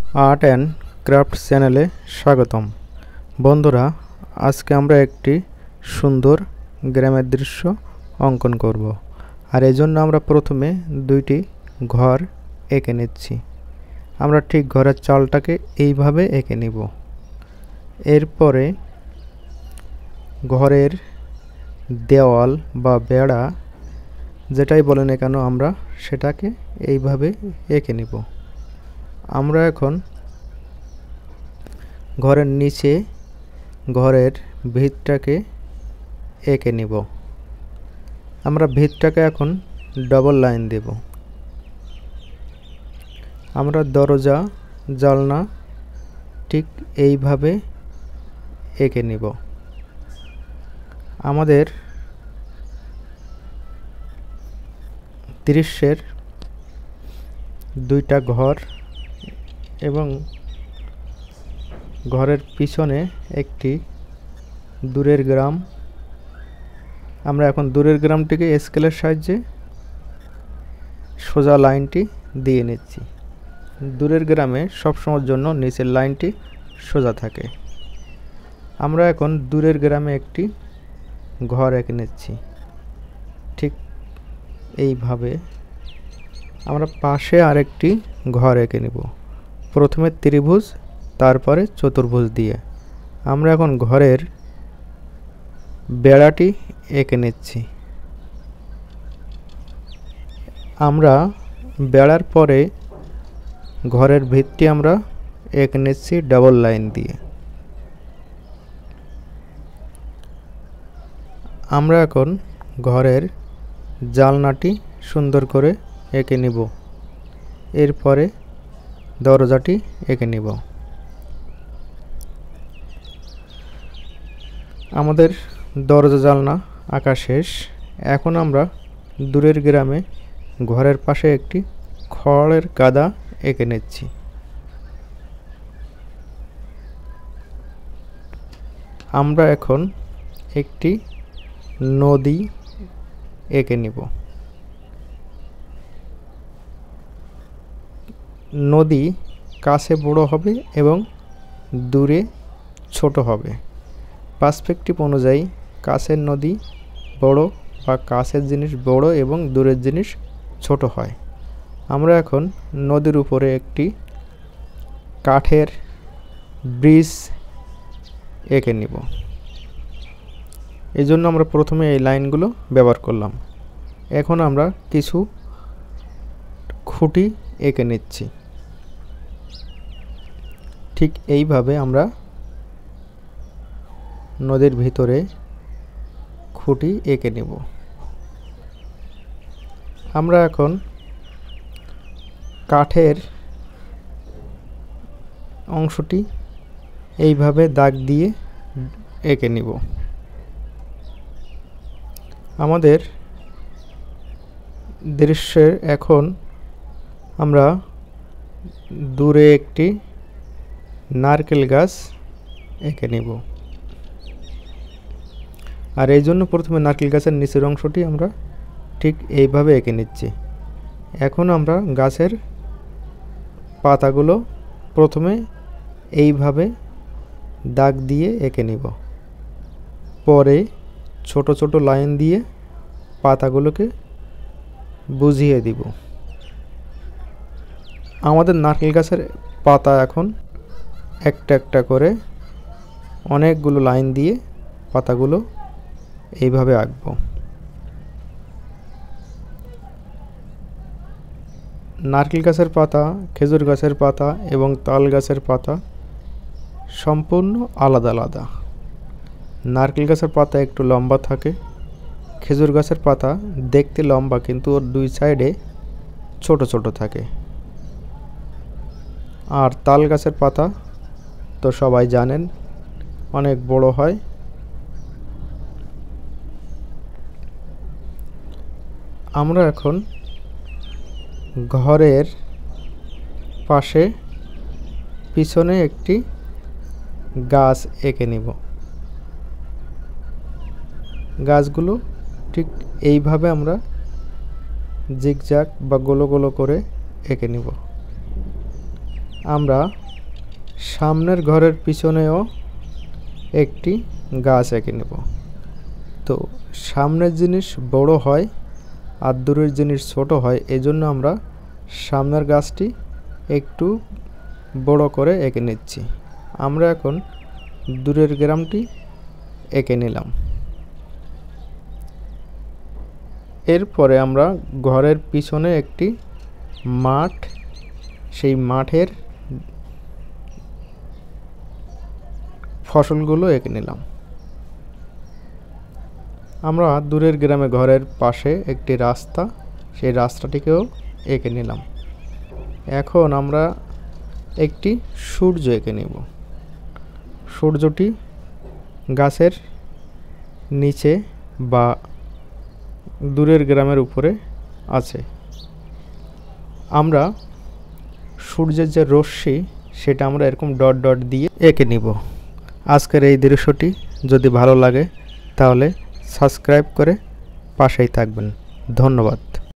Art and craft चैनेले स्वागतम। बंधुरा आज के आमरा एकटी सुंदर ग्रामेर दृश्य अंकन करब और एजन्य आमरा प्रथमे दुइटी घर एঁকে निচ্ছি। आमरा ठीक घरेर चालटाके एइभाবে एঁকে निब। एरपरे घरेर देवाल बा बेड़ा जेटाई बोलें ना केन आमरा सेटाके एइभाবে एঁকে निब। आमरा एखन घरेर नीचे घरेर भितटाके एঁকে निब। आमरा भितटाके एखन डबल लाइन देब। आमरा दरजा जालना ठीक एइभाবে एঁকে निब। आमादेर दृश्येर दुइटा घर एवं घरेर पिछने एकटी दूरेर ग्राम। आमरा एखन दूरेर ग्रामटिके स्केलेर साहाज्ये सोजा लाइनटी दिए निচ্ছি। दूरेर ग्रामे सब समয়ের জন্য নিচের লাইনটি সোজা থাকে। আমরা এখন দূরের গ্রামে একটি ঘর এঁকে নিচ্ছি। ঠিক এইভাবে আমরা পাশে আরেকটি ঘর এঁকে নিব। প্রথমে ত্রিভুজ তারপরে চতুর্ভুজ দিয়ে আমরা এখন ঘরের বেড়াটি এঁকে নিচ্ছি। আমরা বেড়ার পরে ঘরের ভিতটি আমরা এঁকে নিচ্ছি ডাবল লাইন দিয়ে। আমরা এখন ঘরের জানলাটি সুন্দর করে এঁকে নিব। এরপরে দরজাটি এঁকে নিব। আমাদের দরজা জানলা আঁকা শেষ। এখন আমরা দূরের গ্রামে ঘরের পাশে একটি খড়ের গাদা এঁকে নিচ্ছি। আমরা এখন একটি নদী এঁকে নিব। নদী কাছে বড় হবে এবং দূরে ছোট হবে। পার্সপেক্টিভ অনুযায়ী কাছের নদী বড় বা কাছের জিনিস বড় এবং দূরের জিনিস ছোট হয়। আমরা এখন নদীর উপরে একটি কাঠের ব্রিজ এঁকে নিব। এই জন্য আমরা প্রথমে এই লাইনগুলো ব্যবহার করলাম। এখন আমরা কিছু খুঁটি এঁকে নিচ্ছি। ঠিক এইভাবে আমরা নদীর ভিতরে খুঁটি এঁকে নেব। আমরা এখন কাঠের অংশটি এইভাবে দাগ দিয়ে এঁকে নিব। আমাদের দৃশ্যের এখন আমরা দূরে একটি নারকেল গাছ এঁকে নিব। আর এই জন্য প্রথমে নারকেল গাছের নিচের অংশটি আমরা ঠিক এইভাবে এঁকে নিচ্ছি। এখন আমরা গাছের পাতাগুলো প্রথমে এইভাবে দাগ দিয়ে এঁকে নিব। পরে ছোট ছোট লাইন দিয়ে পাতাগুলোকে বুঝিয়ে দিব। আমাদের নারকেল গাছের পাতা এখন একটা একটা করে অনেকগুলো লাইন দিয়ে পাতাগুলো এইভাবে আঁকব। নারকেল গাছের পাতা, খেজুর গাছের পাতা এবং তাল গাছের পাতা সম্পূর্ণ আলাদা আলাদা। নারকেল গাছের পাতা একটু লম্বা থাকে। খেজুর গাছের পাতা দেখতে লম্বা কিন্তু ওর দুই সাইডে ছোট ছোট থাকে। আর তাল গাছের পাতা তো সবাই জানেন অনেক বড় হয়। আমরা এখন ঘরের পাশে পিছনে একটি গাছ এঁকে নিব। গাছগুলো ঠিক এইভাবে আমরা জিগজ্যাগ বা গোলো গোলো করে এঁকে নিব। আমরা সামনের ঘরের পিছনেও একটি গাছ এঁকে নেব। তো সামনের জিনিস বড় হয় আর দূরের জিনিস ছোট হয়, এজন্য আমরা সামনের গাছটি একটু বড় করে এঁকে নিচ্ছি। আমরা এখন দূরের গ্রামটি এঁকে নিলাম। এরপরে আমরা ঘরের পিছনে একটি মাঠ, সেই মাঠের ফসলগুলো এঁকে নিলাম। আমরা দূরের গ্রামে ঘরের পাশে একটি রাস্তা, সেই রাস্তাটিকেও এঁকে নিলাম। এখন আমরা একটি সূর্য এঁকে নেব। সূর্যটি গাছের নিচে বা দূরের গ্রামের উপরে আছে। আমরা সূর্যের যে রশ্মি, সেটা আমরা এরকম ডট ডট দিয়ে এঁকে নিব। আজকের এই দৃশ্যটি যদি ভালো লাগে তাহলে সাবস্ক্রাইব করে পাশেই থাকবেন। ধন্যবাদ।